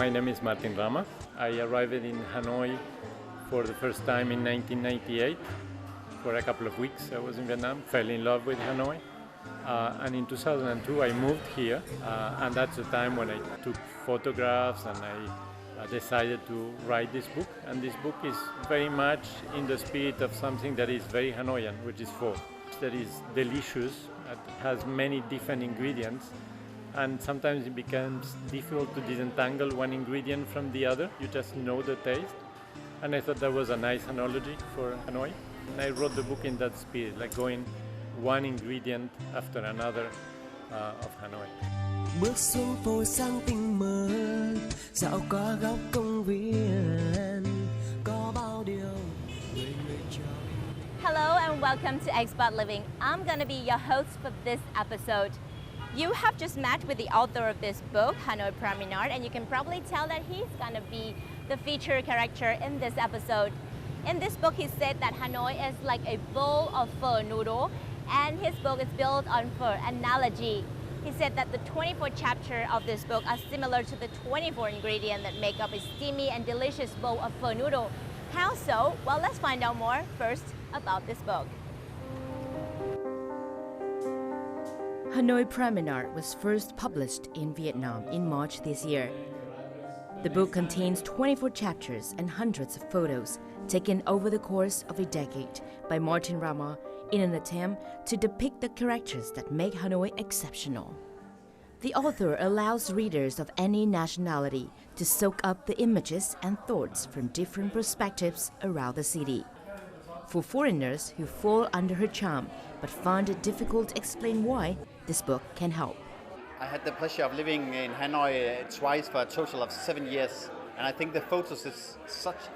My name is Martin Rama. I arrived in Hanoi for the first time in 1998. For a couple of weeks I was in Vietnam, fell in love with Hanoi. And in 2002 I moved here, and that's the time when I took photographs and I decided to write this book. And this book is very much in the spirit of something that is very Hanoian, which is pho. That is delicious, it has many different ingredients, and sometimes it becomes difficult to disentangle one ingredient from the other. You just know the taste. And I thought that was a nice analogy for Hanoi. And I wrote the book in that spirit, like going one ingredient after another of Hanoi. Bước xuống phố sang tình mơ, dạo qua góc công viên, có bao điều người người chờ. Hello and welcome to Expat Living. I'm going to be your host for this episode. You have just met with the author of this book, Hanoi Promenade, and you can probably tell that he's going to be the featured character in this episode. In this book, he said that Hanoi is like a bowl of pho noodle, and his book is built on pho analogy. He said that the 24 chapters of this book are similar to the 24 ingredients that make up a steamy and delicious bowl of pho noodle. How so? Well, let's find out more first about this book. Hanoi Promenade was first published in Vietnam in March this year. The book contains 24 chapters and hundreds of photos taken over the course of a decade by Martin Rama in an attempt to depict the characters that make Hanoi exceptional. The author allows readers of any nationality to soak up the images and thoughts from different perspectives around the city. For foreigners who fall under her charm but find it difficult to explain why, this book can help. I had the pleasure of living in Hanoi twice for a total of 7 years, and I think the photos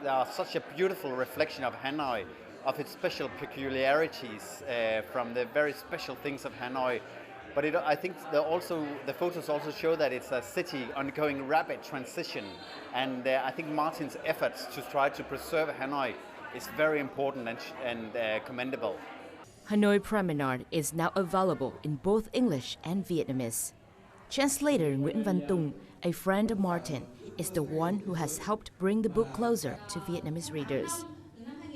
are such a beautiful reflection of Hanoi, of its special peculiarities, from the very special things of Hanoi. But I think the photos also show that it's a city undergoing rapid transition, and I think Martin's efforts to try to preserve Hanoi is very important and commendable. Hanoi Promenade is now available in both English and Vietnamese. Translator Nguyễn Văn Tùng, a friend of Martin, is the one who has helped bring the book closer to Vietnamese readers.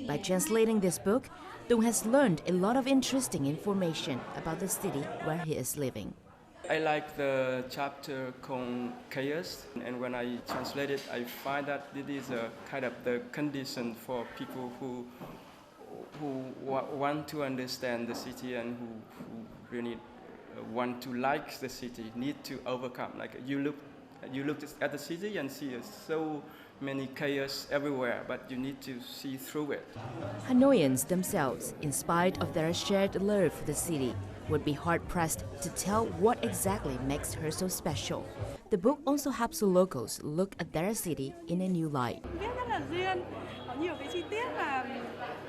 By translating this book, Tùng has learned a lot of interesting information about the city where he is living. I like the chapter called Chaos, and when I translate it, I find that it is a kind of the condition for people who want to understand the city and who really want to like the city, need to overcome. Like you look at the city and see so many chaos everywhere, but you need to see through it. Hanoians themselves, in spite of their shared love for the city, would be hard-pressed to tell what exactly makes her so special. The book also helps the locals look at their city in a new light. Viết rất là duyên, có nhiều cái chi tiết mà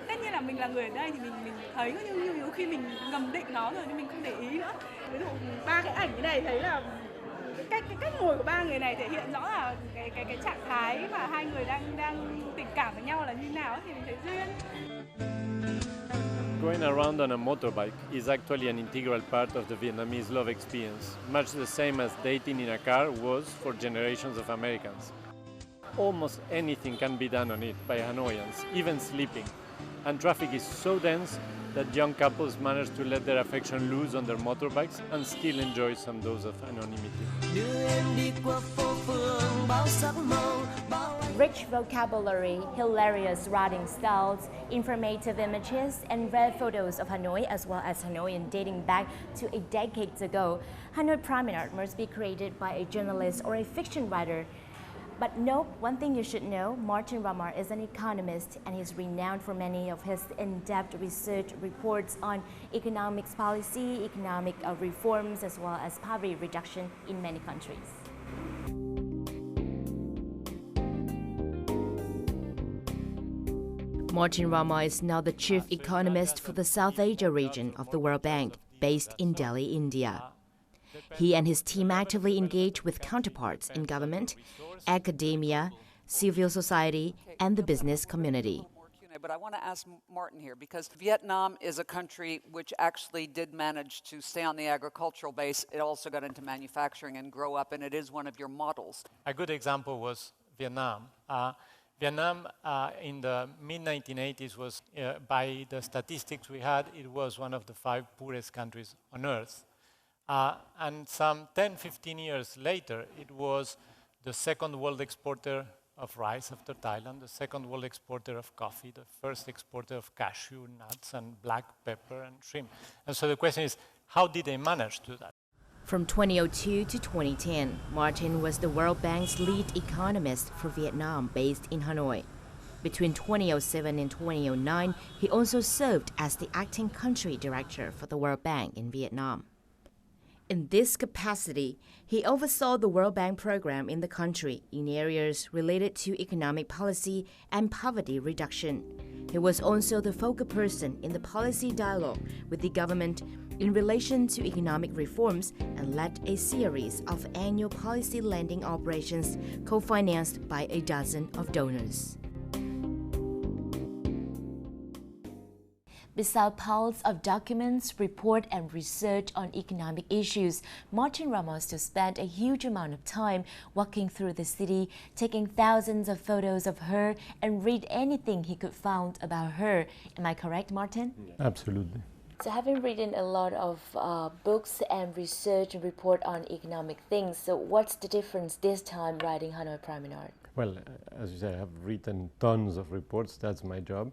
tất nhiên là mình là người ở đây thì mình thấy, nhưng khi mình ngầm định nó rồi thì mình không để ý nữa. Ví dụ ba cái ảnh này thấy là cái cách ngồi của ba người này thể hiện rõ là cái trạng thái mà hai người đang tình cảm với nhau là như nào thì mình thấy duyên. Going around on a motorbike is actually an integral part of the Vietnamese love experience, much the same as dating in a car was for generations of Americans. Almost anything can be done on it by Hanoians, even sleeping. And traffic is so dense that young couples manage to let their affection loose on their motorbikes and still enjoy some dose of anonymity. Rich vocabulary, hilarious writing styles, informative images, and rare photos of Hanoi as well as Hanoian dating back to a decade ago. Hanoi Promenade must be created by a journalist or a fiction writer. But no, one thing you should know, Martin Rama is an economist and he's renowned for many of his in-depth research reports on economics policy, economic reforms, as well as poverty reduction in many countries. Martin Rama is now the chief economist for the South Asia region of the World Bank, based in Delhi, India. He and his team actively engage with counterparts in government, academia, civil society, and the business community. But I want to ask Martin here, because Vietnam is a country which actually did manage to stay on the agricultural base. It also got into manufacturing and grow up, and it is one of your models. A good example was Vietnam. Vietnam in the mid-1980s was, by the statistics we had, it was one of the 5 poorest countries on earth. And some 10, 15 years later, it was the second world exporter of rice after Thailand, the second world exporter of coffee, the first exporter of cashew nuts and black pepper and shrimp. And so the question is, how did they manage to do that? From 2002 to 2010, Martin was the World Bank's lead economist for Vietnam based in Hanoi. Between 2007 and 2009, he also served as the acting country director for the World Bank in Vietnam. In this capacity, he oversaw the World Bank program in the country in areas related to economic policy and poverty reduction. He was also the focal person in the policy dialogue with the government in relation to economic reforms and led a series of annual policy lending operations co-financed by a dozen of donors. Besides piles of documents, report and research on economic issues, Martin Rama still spent a huge amount of time walking through the city, taking thousands of photos of her and read anything he could find about her. Am I correct, Martin? Absolutely. So having written a lot of books and research and report on economic things, so what's the difference this time writing Hanoi Promenade? Well, as you say, I have written tons of reports. That's my job.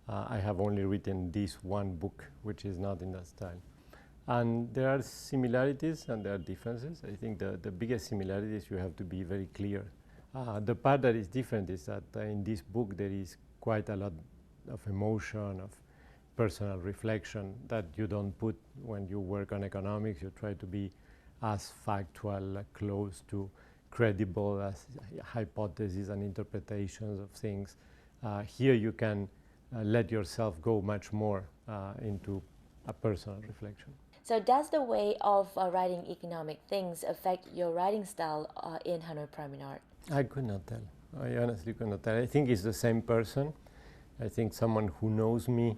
I have only written this one book, which is not in that style. And there are similarities and there are differences. I think the biggest similarity is you have to be very clear. The part that is different is that in this book there is quite a lot of emotion, of personal reflection that you don't put when you work on economics. You try to be as factual, close to credible as hypotheses and interpretations of things. Here you can let yourself go much more into a personal reflection. So does the way of writing economic things affect your writing style in Hanoi Promenade? I could not tell. I honestly could not tell. I think it's the same person. I think someone who knows me,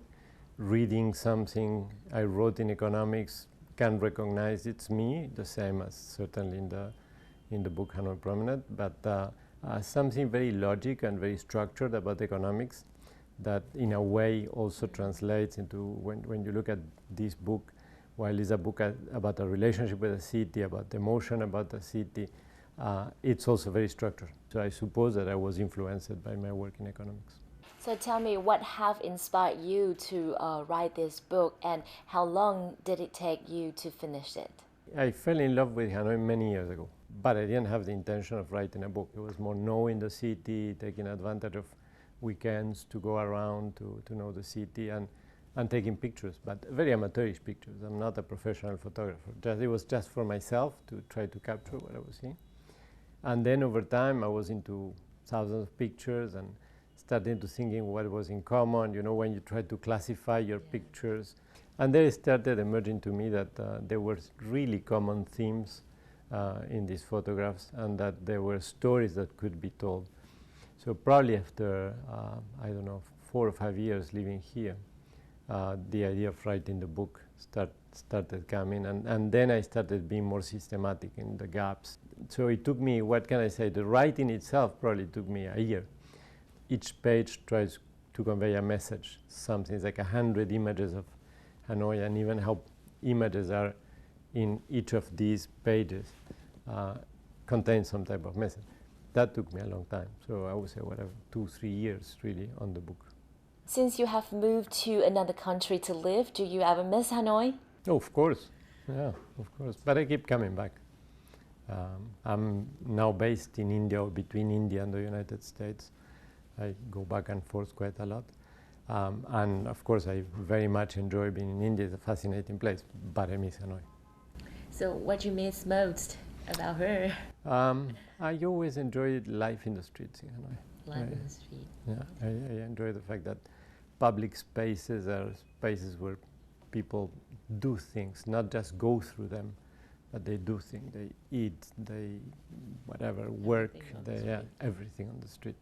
reading something I wrote in economics, can recognize it's me, the same as certainly in the book Hanoi Promenade, but something very logic and very structured about economics that in a way also translates into, when you look at this book, while it's a book about a relationship with a city, about emotion about the city, it's also very structured. So I suppose that I was influenced by my work in economics. So tell me, what have inspired you to write this book, and how long did it take you to finish it? I fell in love with Hanoi many years ago, but I didn't have the intention of writing a book. It was more knowing the city, taking advantage of weekends to go around to know the city and taking pictures, but very amateurish pictures. I'm not a professional photographer. It was just for myself to try to capture what I was seeing. And then over time I was into thousands of pictures and started to thinking what was in common, you know, when you try to classify your pictures. And there started emerging to me that there were really common themes in these photographs and that there were stories that could be told. So probably after, I don't know, 4 or 5 years living here, the idea of writing the book started coming, and then I started being more systematic in the gaps. So it took me, what can I say, the writing itself probably took me a year. Each page tries to convey a message, something like 100 images of Hanoi, and even how images are in each of these pages contain some type of message. That took me a long time, so I would say whatever, 2-3 years really on the book. Since you have moved to another country to live, do you ever miss Hanoi? Oh, of course, yeah, of course, but I keep coming back. I'm now based in India, or between India and the United States. I go back and forth quite a lot. And of course, I very much enjoy being in India. It's a fascinating place, but I miss Hanoi. So what you miss most about her? I always enjoyed life in the streets in Hanoi. Life in the street. Yeah, I enjoy the fact that public spaces are spaces where people do things, not just go through them, but they do things. They eat, they whatever, work, everything on the street.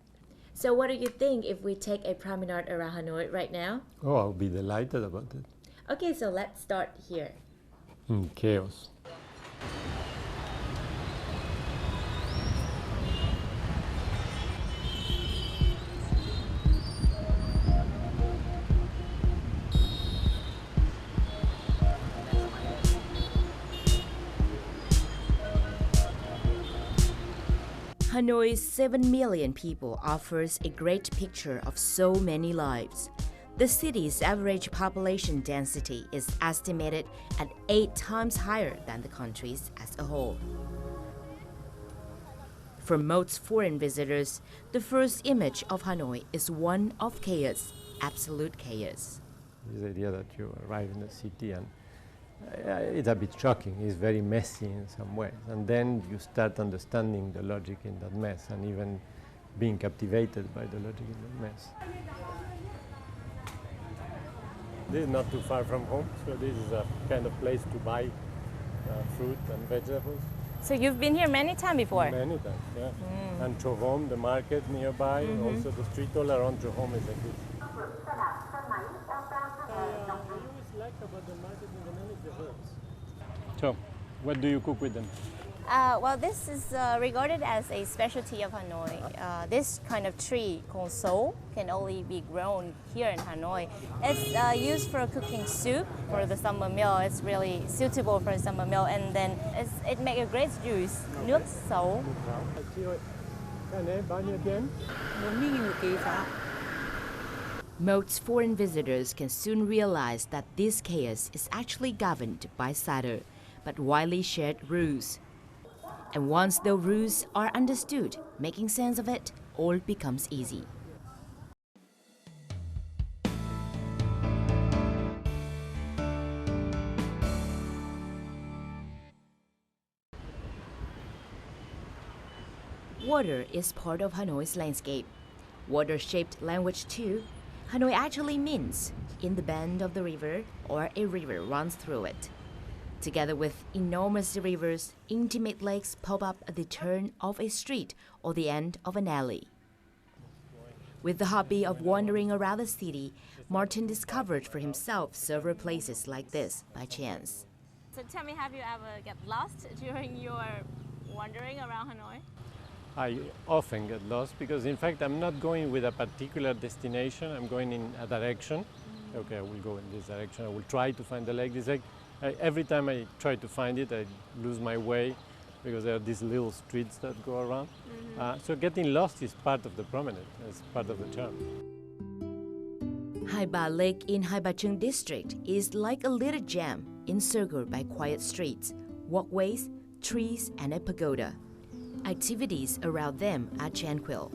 So what do you think if we take a promenade around Hanoi right now? Oh, I'll be delighted about it. Okay, so let's start here. Chaos. Hanoi's 7 million people offers a great picture of so many lives. The city's average population density is estimated at 8 times higher than the country's as a whole. For most foreign visitors, the first image of Hanoi is one of chaos, absolute chaos. This idea that you arrive in the city and it's a bit shocking. It's very messy in some ways. And then you start understanding the logic in that mess and even being captivated by the logic in that mess. This is not too far from home, so this is a kind of place to buy fruit and vegetables. So you've been here many times before? Many times, yeah. And Chowom, the market nearby, also the street all around Chowom is like this. I always like about the market in Vietnam is the herbs. So, what do you cook with them? Well, this is regarded as a specialty of Hanoi. This kind of tree called so can only be grown here in Hanoi. It's used for cooking soup for the summer meal. It's really suitable for a summer meal, and then it makes a great juice. Nước sấu. Most foreign visitors can soon realize that this chaos is actually governed by subtle but widely shared rules. And once the rules are understood, making sense of it all becomes easy. Water is part of Hanoi's landscape. Water-shaped language too. Hanoi actually means in the bend of the river or a river runs through it. Together with enormous rivers, intimate lakes pop up at the turn of a street or the end of an alley. With the hobby of wandering around the city, Martin discovered for himself several places like this by chance. So tell me, have you ever get lost during your wandering around Hanoi? I often get lost because, in fact, I'm not going with a particular destination. I'm going in a direction. Okay, I will go in this direction. I will try to find the lake. This lake. Every time I try to find it, I lose my way because there are these little streets that go around. So getting lost is part of the promenade. It's part of the charm. Hai Ba Lake in Hai Ba Trung district is like a little gem encircled by quiet streets, walkways, trees, and a pagoda. Activities around them are tranquil.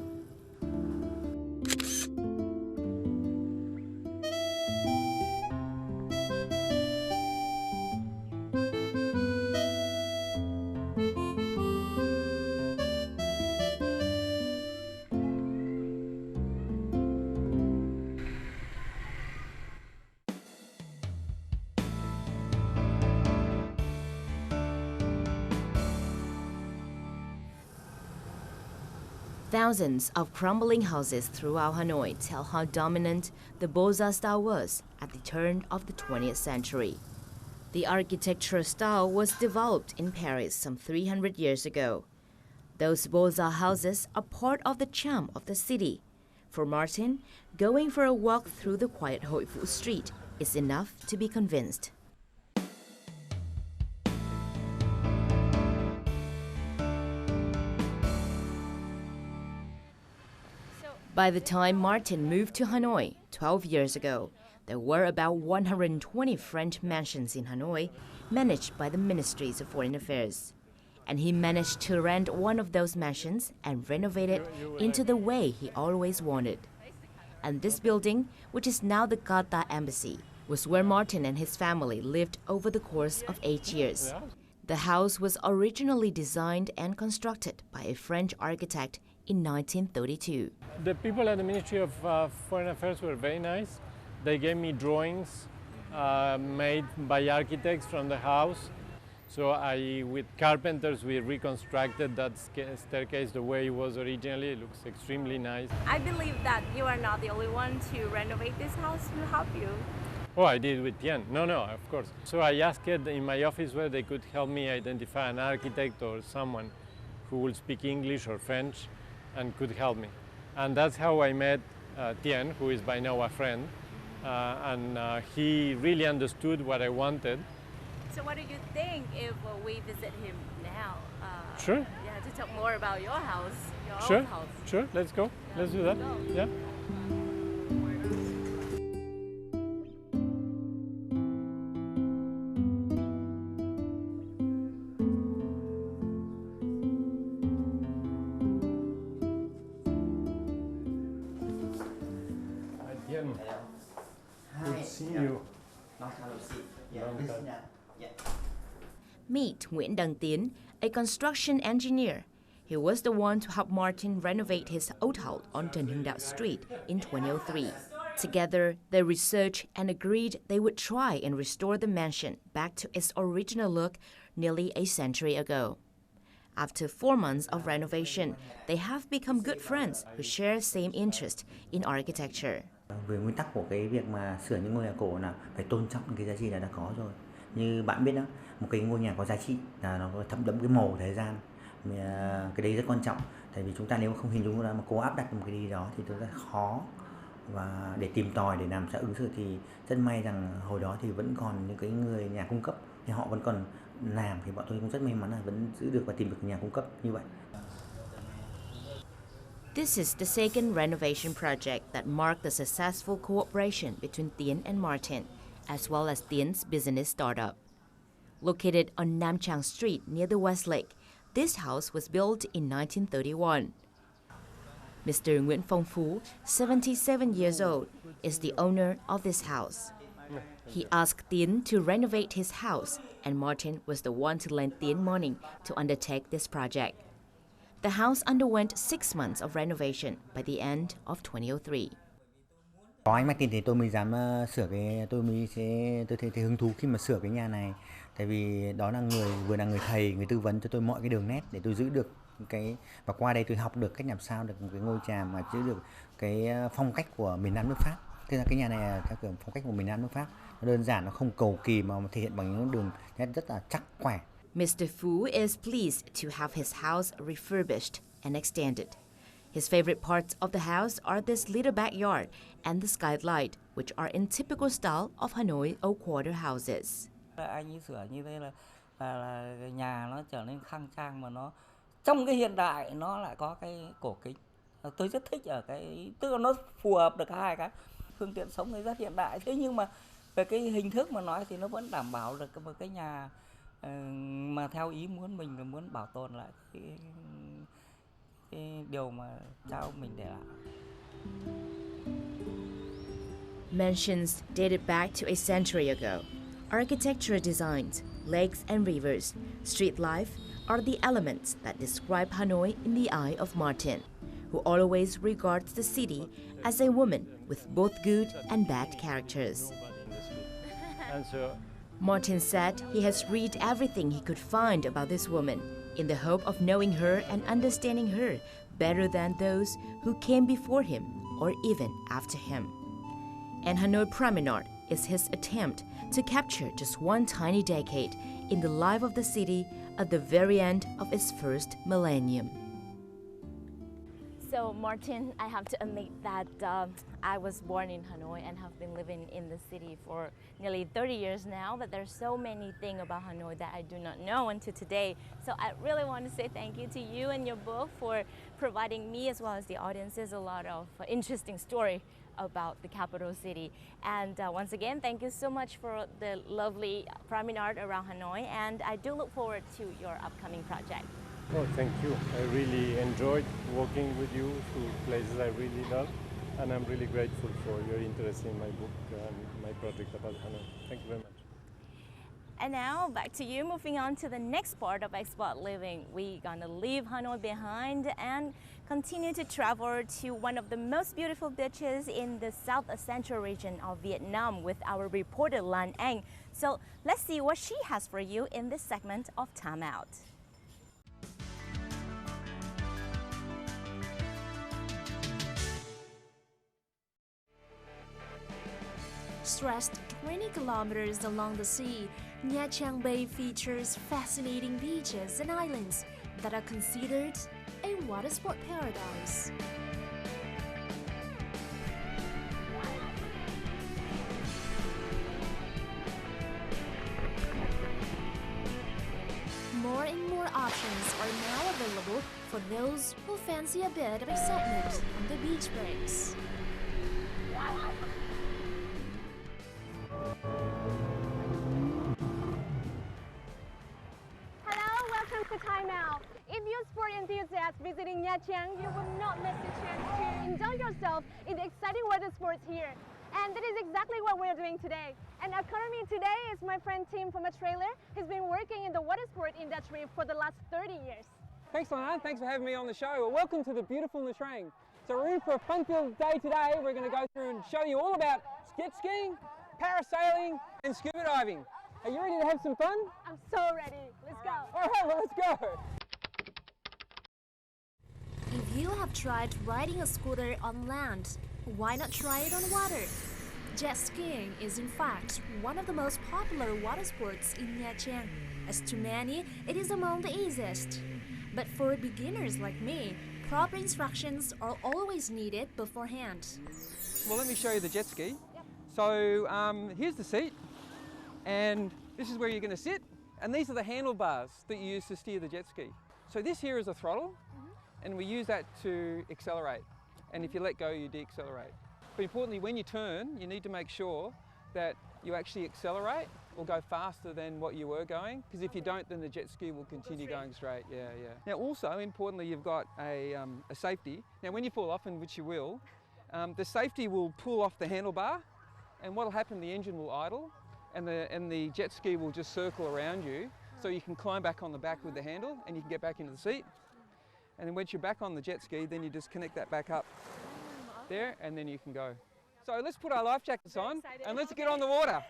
Thousands of crumbling houses throughout Hanoi tell how dominant the Beaux-Arts style was at the turn of the 20th century. The architectural style was developed in Paris some 300 years ago. Those Beaux-Arts houses are part of the charm of the city. For Martin, going for a walk through the quiet Hoi Fu street is enough to be convinced. By the time Martin moved to Hanoi 12 years ago, there were about 120 French mansions in Hanoi, managed by the Ministries of Foreign Affairs. And he managed to rent one of those mansions and renovate it into the way he always wanted. And this building, which is now the Qatar Embassy, was where Martin and his family lived over the course of 8 years. The house was originally designed and constructed by a French architect in 1932. The people at the Ministry of Foreign Affairs were very nice. They gave me drawings made by architects from the house. So with carpenters, we reconstructed that staircase the way it was originally. It looks extremely nice. I believe that you are not the only one to renovate this house. Who helped you? Oh, I did with Tien. No, of course. So I asked in my office whether they could help me identify an architect or someone who will speak English or French and could help me. And that's how I met Tien, who is by now a friend. And he really understood what I wanted. So what do you think if we visit him now? Sure. Yeah, to talk more about your house, your Sure. old house. Sure. Let's go. Let's do that. Go. Yeah. Hi, Tien. Good to see you. Long time. Meet Nguyễn Đăng Tiến, a construction engineer. He was the one to help Martin renovate his old house on Trần Hưng Đạo Street in 2003. Together, they researched and agreed they would try and restore the mansion back to its original look nearly a century ago. After 4 months of renovation, they have become good friends who share same interest in architecture. Về nguyên tắc của cái việc mà sửa những ngôi nhà cổ là phải tôn trọng những cái giá trị đã có rồi. Như bạn biết đó, một cái ngôi nhà có giá trị là nó có thấm đẫm cái màu thời gian. Cái đấy rất quan trọng. Tại vì chúng ta nếu không hình dung ra mà cố áp đặt một cái gì đó thì rất khó. Và để tìm tòi để làm sao ứng xử thì rất may rằng hồi đó thì vẫn còn những cái người nhà cung cấp thì họ vẫn còn làm, thì bọn tôi cũng rất may mắn là vẫn giữ được và tìm được nhà cung cấp như vậy. This is the second renovation project that marked the successful cooperation between Tiến and Martin, as well as Tiến business startup. Located on Nam Trang Street near the West Lake, this house was built in 1931. Mr. Nguyễn Phong Phú, 77 years old, is the owner of this house. He asked Tiến to renovate his house, and Martin was the one to lend Tiến money to undertake this project. The house underwent 6 months of renovation by the end of 2003. Có anh Martin thì tôi mới dám sửa tôi thấy hứng thú khi mà sửa cái nhà này, tại vì đó là vừa là người thầy, người tư vấn cho tôi mọi cái đường nét để tôi giữ được cái, và qua đây tôi học được cách làm sao được một cái ngôi nhà mà giữ được cái phong cách của miền Nam nước Pháp. Thế là cái nhà này là theo kiểu phong cách của miền Nam nước Pháp, nó đơn giản, nó không cầu kỳ mà thể hiện bằng những đường nét rất là chắc khỏe. Mr. Fu is pleased to have his house refurbished and extended. His favorite parts of the house are this little backyard and the skylight, which are in typical style of Hanoi old quarter houses. Anh ấy sửa như thế là nhà nó trở nên khang trang mà nó trong cái hiện đại nó lại có cái cổ kính. Tôi rất thích ở cái, tức là nó phù hợp được hai cái. Phương tiện sống thì rất hiện đại, thế nhưng mà về cái hình thức mà nói thì nó vẫn đảm bảo được một cái nhà mà theo ý muốn mình, là muốn bảo tồn lại cái điều mà cha ông mình để lại. Mansions dated back to a century ago. Architectural designs, lakes and rivers, street life are the elements that describe Hanoi in the eye of Martin, who always regards the city as a woman with both good and bad characters. Martin said he has read everything he could find about this woman in the hope of knowing her and understanding her better than those who came before him or even after him. And Hanoi Promenade is his attempt to capture just one tiny decade in the life of the city at the very end of its first millennium. So Martin, I have to admit that I was born in Hanoi and have been living in the city for nearly 30 years now, but there's so many things about Hanoi that I do not know until today. So I really want to say thank you to you and your book for providing me as well as the audiences a lot of interesting story about the capital city. And once again, thank you so much for the lovely promenade around Hanoi, and I do look forward to your upcoming project. Oh, thank you. I really enjoyed walking with you through places I really love, and I'm really grateful for your interest in my book and my project about Hanoi. Thank you very much. And now back to you, moving on to the next part of Expat Living. We're gonna leave Hanoi behind and continue to travel to one of the most beautiful beaches in the South Central region of Vietnam with our reporter Lan Anh. So let's see what she has for you in this segment of Time Out. Stretched 20 kilometers along the sea, Nha Trang Bay features fascinating beaches and islands that are considered a water sport paradise. More and more options are now available for those who fancy a bit of excitement on the beach breaks. To Time Out. If you're sport enthusiast visiting Nha Trang, you will not miss the chance to indulge yourself in the exciting water sports here. And that is exactly what we're doing today. And accompanying me today is my friend Tim from a trailer. He's been working in the water sport industry for the last 30 years. Thanks, Lana. Thanks for having me on the show. Well, welcome to the beautiful Nha Trang. So we're in for a fun-filled day today. We're going to go through and show you all about jet skiing, parasailing and scuba diving. Are you ready to have some fun? I'm so ready. Let's go. All right, well, let's go. If you have tried riding a scooter on land, why not try it on water? Jet skiing is in fact one of the most popular water sports in Nha Trang. As to many, it is among the easiest. But for beginners like me, proper instructions are always needed beforehand. Well, let me show you the jet ski. Yep. So here's the seat. And this is where you're going to sit, and these are the handlebars that you use to steer the jet ski. So this here is a throttle, and we use that to accelerate. And if you let go, you deaccelerate. But importantly, when you turn, you need to make sure that you actually accelerate or go faster than what you were going, because if you don't, then the jet ski will continue going straight. Yeah. Now also, importantly, you've got a safety. Now when you fall off, and which you will, the safety will pull off the handlebar, and what will happen, the engine will idle, and the jet ski will just circle around you, so you can climb back on the back with the handle and you can get back into the seat. And then once you're back on the jet ski, then you just connect that back up there and then you can go. So let's put our life jackets on and let's get on the water.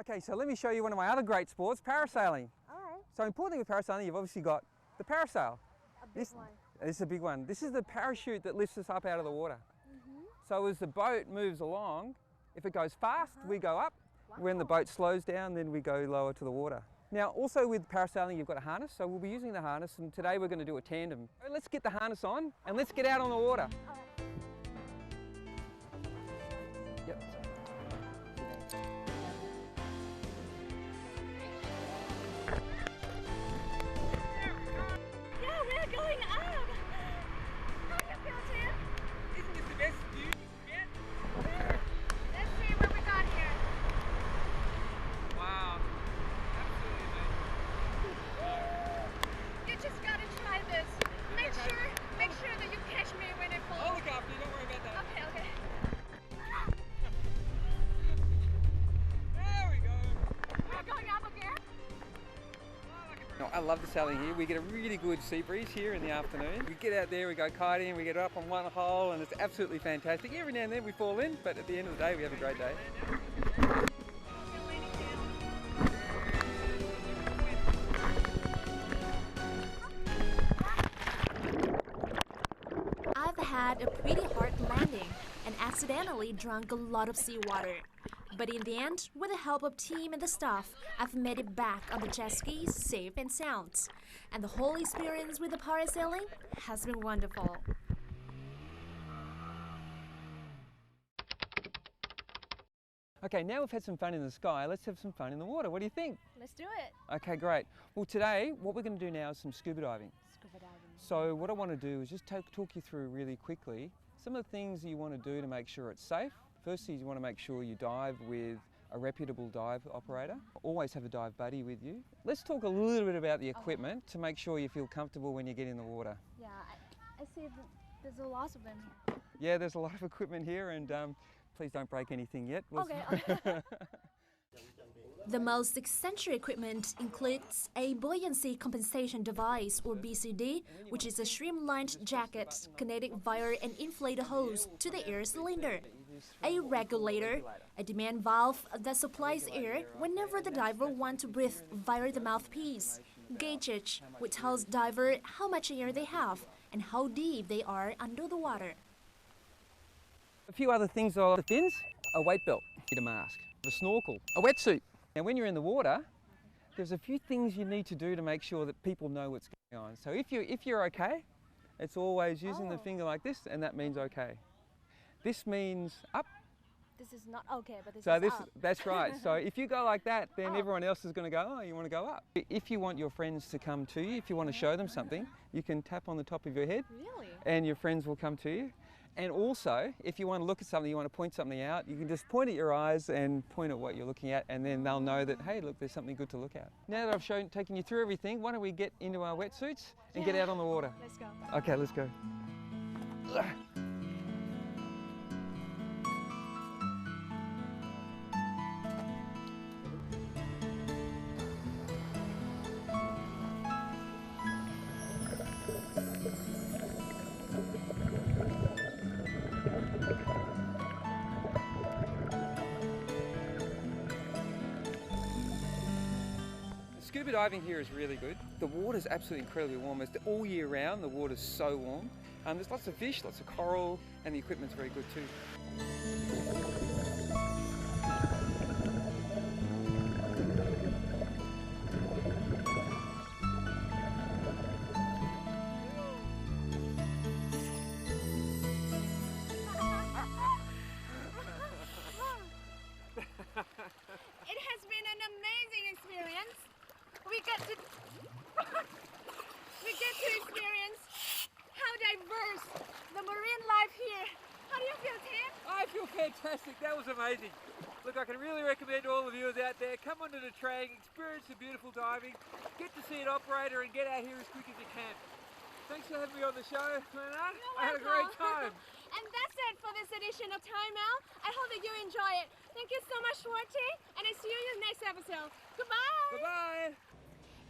Okay, so let me show you one of my other great sports, parasailing. All right. So importantly with parasailing, you've obviously got the parasail. A big one. This is a big one. This is the parachute that lifts us up out of the water. So as the boat moves along, if it goes fast, we go up. Wow. When the boat slows down, then we go lower to the water. Now also with parasailing, you've got a harness, so we'll be using the harness, and today we're going to do a tandem. So let's get the harness on and let's get out on the water. All right. Yep. Going up! How do you feel, Tim? Isn't this the best view you can get? Let's see what we got here. Wow. Absolutely amazing. You just gotta try this. Make sure that you catch me when I fall. I'll look after you, don't worry about that. Okay. There we go. We're going up again? I love the sailing here. We get a really good sea breeze here in the afternoon. We get out there, we go kiting, we get up on one hole, and it's absolutely fantastic. Every now and then we fall in, but at the end of the day we have a great day. I've had a pretty hard landing and accidentally drank a lot of seawater. But in the end, with the help of Tim and the staff, I've made it back on the jet ski safe and sound. And the whole experience with the parasailing has been wonderful. Okay, now we've had some fun in the sky, let's have some fun in the water. What do you think? Let's do it. Okay, great. Well, today, what we're going to do now is some scuba diving. Scuba diving. So what I want to do is just talk you through really quickly some of the things you want to do to make sure it's safe. Firstly, you want to make sure you dive with a reputable dive operator. Always have a dive buddy with you. Let's talk a little bit about the equipment to make sure you feel comfortable when you get in the water. Yeah, I see there's a lot of them here. Yeah, there's a lot of equipment here, and please don't break anything yet. Okay. The most essential equipment includes a buoyancy compensation device, or BCD, which is a streamlined jacket connected via an inflated hose to the air cylinder, a regulator, a demand valve that supplies air whenever the diver wants to breathe via the mouthpiece, gauges, which tells diver how much air they have and how deep they are under the water. A few other things are the fins, a weight belt, a mask, a snorkel, a wetsuit. Now when you're in the water, there's a few things you need to do to make sure that people know what's going on. So if you're okay, it's always using the finger like this, and that means okay. This means up. This is not okay, but this So is up. that's right. So if you go like that, then everyone else is going to go, oh, you want to go up. If you want your friends to come to you, if you want to show them something, you can tap on the top of your head. Really? And your friends will come to you. And also, if you want to look at something, you want to point something out, you can just point at your eyes and point at what you're looking at, and then they'll know that, hey, look, there's something good to look at. Now that I've taken you through everything, why don't we get into our wetsuits and get out on the water? Let's go. Okay, let's go. Scuba diving here is really good. The water's absolutely incredibly warm. It's all year round, the water's so warm. There's lots of fish, lots of coral, and the equipment's very good too. It has been an amazing experience. We get to experience how diverse the marine life here. How do you feel, Tim? I feel fantastic. That was amazing. Look, I can really recommend all the viewers out there, come onto the train, experience the beautiful diving, get to see an operator and get out here as quick as you can. Thanks for having me on the show, Promenade. I had a great time. And that's it for this edition of Time Out. I hope that you enjoy it. Thank you so much for watching, and I see you in the next episode. Goodbye! Bye-bye!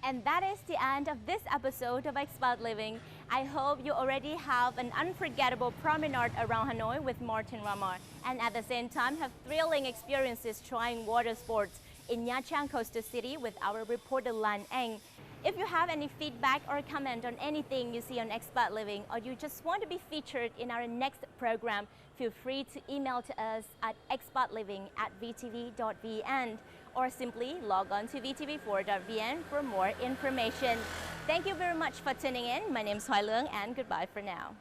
And that is the end of this episode of Expat Living. I hope you already have an unforgettable promenade around Hanoi with Martin Rama, and at the same time have thrilling experiences trying water sports in Nha Trang coastal city with our reporter Lan Eng. If you have any feedback or comment on anything you see on Expat Living, or you just want to be featured in our next program, feel free to email to us at expatliving@vtv.vn, or simply log on to vtv4.vn for more information. Thank you very much for tuning in. My name is Hoai Leung, and goodbye for now.